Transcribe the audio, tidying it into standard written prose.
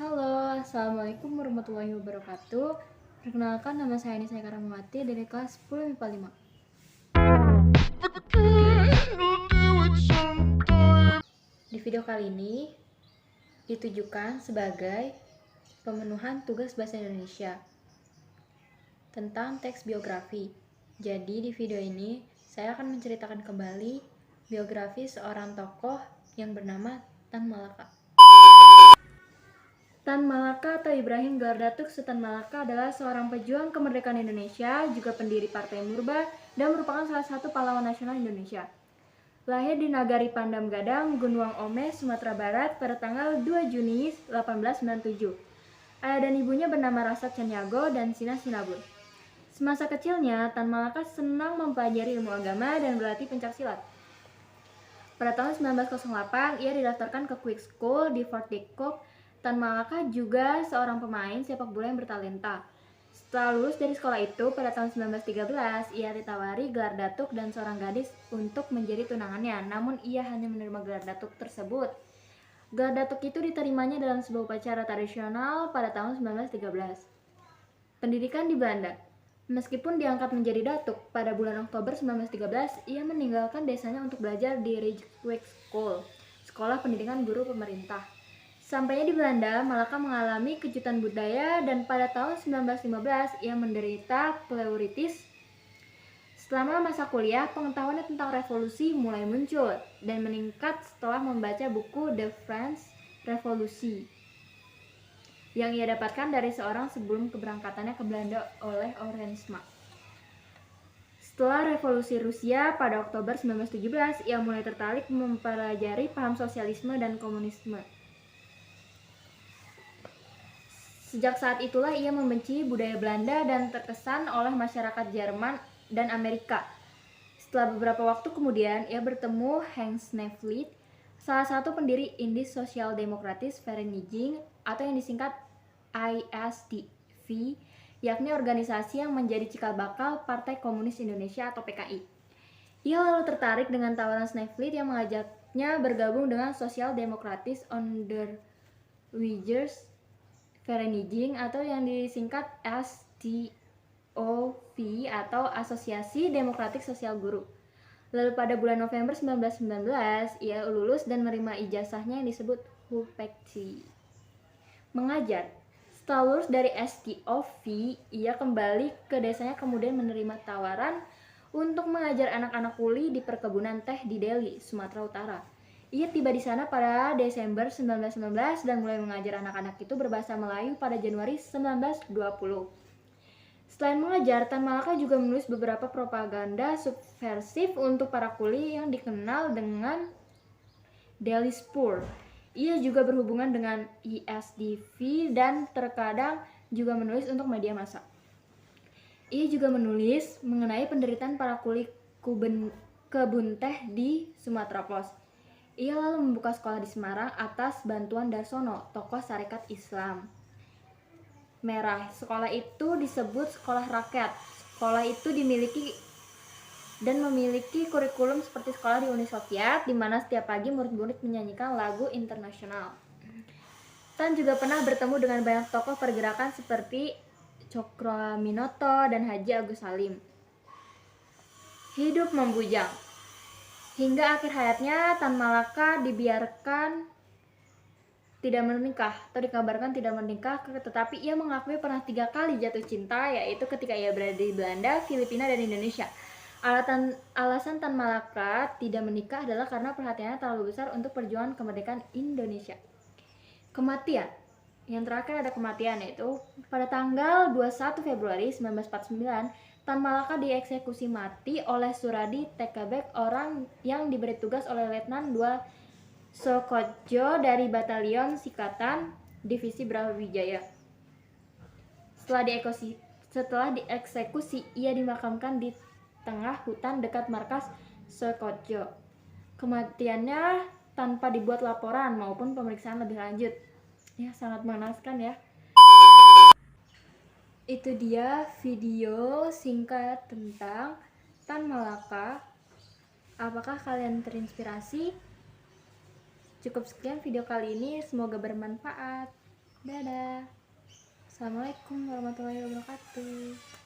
Halo, Assalamualaikum warahmatullahi wabarakatuh. Perkenalkan, nama saya Nisa Karamawati dari kelas 10 MIPA 5. Di video kali ini ditujukan sebagai pemenuhan tugas bahasa Indonesia tentang teks biografi. Jadi di video ini saya akan menceritakan kembali biografi seorang tokoh yang bernama Tan Malaka. Tan Malaka atau Ibrahim Gelar Datuk Sultan Malaka adalah seorang pejuang kemerdekaan Indonesia, juga pendiri Partai Murba, dan merupakan salah satu pahlawan nasional Indonesia. Lahir di Nagari Pandam Gadang, Gunuang Ome, Sumatera Barat pada tanggal 2 Juni 1897. Ayah dan ibunya bernama Rasa Caniago dan Sina Sinabun. Semasa kecilnya, Tan Malaka senang mempelajari ilmu agama dan berlatih pencaksilat. Pada tahun 1908, ia didaftarkan ke Quick School di Fort Decock. Tan Malaka juga seorang pemain sepak bola yang bertalenta. Setelah lulus dari sekolah itu, pada tahun 1913, ia ditawari gelar datuk dan seorang gadis untuk menjadi tunangannya. Namun ia hanya menerima gelar datuk tersebut. Gelar datuk itu diterimanya dalam sebuah upacara tradisional pada tahun 1913. Pendidikan di Belanda. Meskipun diangkat menjadi datuk, pada bulan Oktober 1913, ia meninggalkan desanya untuk belajar di Rijkswijk School, sekolah pendidikan guru pemerintah. Sampainya di Belanda, Malaka mengalami kejutan budaya dan pada tahun 1915 ia menderita pleuritis. Selama masa kuliah, pengetahuannya tentang revolusi mulai muncul dan meningkat setelah membaca buku The French Revolution yang ia dapatkan dari seorang sebelum keberangkatannya ke Belanda oleh Orensma. Setelah revolusi Rusia pada Oktober 1917, ia mulai tertarik mempelajari paham sosialisme dan komunisme. Sejak saat itulah ia membenci budaya Belanda dan terkesan oleh masyarakat Jerman dan Amerika. Setelah beberapa waktu kemudian, ia bertemu Hans Nevlid, salah satu pendiri Indische Sociaal-Democratische Vereniging atau yang disingkat ISDV, yakni organisasi yang menjadi cikal bakal Partai Komunis Indonesia atau PKI. Ia lalu tertarik dengan tawaran Nevlid yang mengajaknya bergabung dengan Sociaal-Democratische Onderwijzers Vereniging atau yang disingkat SDOV atau Asosiasi Demokratik Sosial Guru. Lalu pada bulan November 1919, ia lulus dan menerima ijazahnya yang disebut Hupekci. Mengajar. Setelah lulus dari SDOV, ia kembali ke desanya kemudian menerima tawaran untuk mengajar anak-anak kuli di perkebunan teh di Delhi, Sumatera Utara. Ia tiba di sana pada Desember 1919 dan mulai mengajar anak-anak itu berbahasa Melayu pada Januari 1920. Selain mengajar, Tan Malaka juga menulis beberapa propaganda subversif untuk para kuli yang dikenal dengan Delhi Spur. Ia juga berhubungan dengan ISDV dan terkadang juga menulis untuk media massa. Ia juga menulis mengenai penderitaan para kuli kebun teh di Sumatera Pos. Ia lalu membuka sekolah di Semarang atas bantuan Darsono, tokoh Sarekat Islam Merah. Sekolah itu disebut sekolah rakyat. Sekolah itu dimiliki dan memiliki kurikulum seperti sekolah di Uni Soviet, di mana setiap pagi murid-murid menyanyikan lagu internasional. Tan juga pernah bertemu dengan banyak tokoh pergerakan seperti Cokroaminoto dan Haji Agus Salim. Hidup membujang. Hingga akhir hayatnya, Tan Malaka dibiarkan tidak menikah atau dikabarkan tidak menikah, tetapi ia mengakui pernah 3 kali jatuh cinta, yaitu ketika ia berada di Belanda, Filipina, dan Indonesia. Alasan Tan Malaka tidak menikah adalah karena perhatiannya terlalu besar untuk perjuangan kemerdekaan Indonesia. Kematian. Yang terakhir ada kematian, yaitu pada tanggal 21 Februari 1949, Tan Malaka dieksekusi mati oleh Suradi Tekabek, orang yang diberi tugas oleh Letnan II Sokotjo dari Batalion Sikatan Divisi Brawijaya. Setelah dieksekusi, ia dimakamkan di tengah hutan dekat markas Sokotjo. Kematiannya tanpa dibuat laporan maupun pemeriksaan lebih lanjut. Ya, sangat mengenaskan ya. Itu dia video singkat tentang Tan Malaka. Apakah kalian terinspirasi? Cukup sekian video kali ini, semoga bermanfaat. Dadah. Assalamualaikum warahmatullahi wabarakatuh.